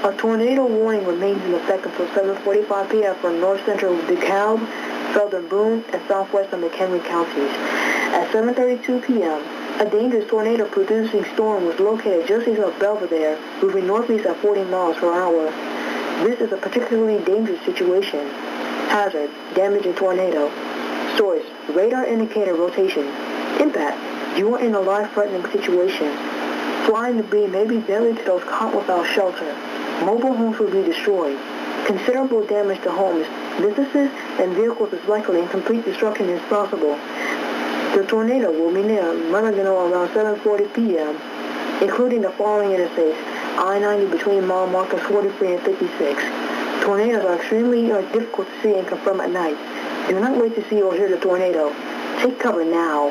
A tornado warning remains in effect until 7:45 p.m. for north-central DeKalb, southern Boone, and southwestern McHenry counties. At 7:32 p.m., a dangerous tornado-producing storm was located just east of Belvedere, moving northeast at 40 miles per hour. This is a particularly dangerous situation. Hazard: damaging tornado. Source: radar indicator rotation. Impact: you are in a life-threatening situation. Flying debris may be deadly to those caught without shelter. Mobile homes will be destroyed. Considerable damage to homes, businesses, and vehicles is likely, and complete destruction is possible. The tornado will be near Murragano around 7:40 p.m., including the following interstates: I-90 between mile markers 43 and 56. Tornadoes are extremely difficult to see and confirm at night. Do not wait to see or hear the tornado. Take cover now.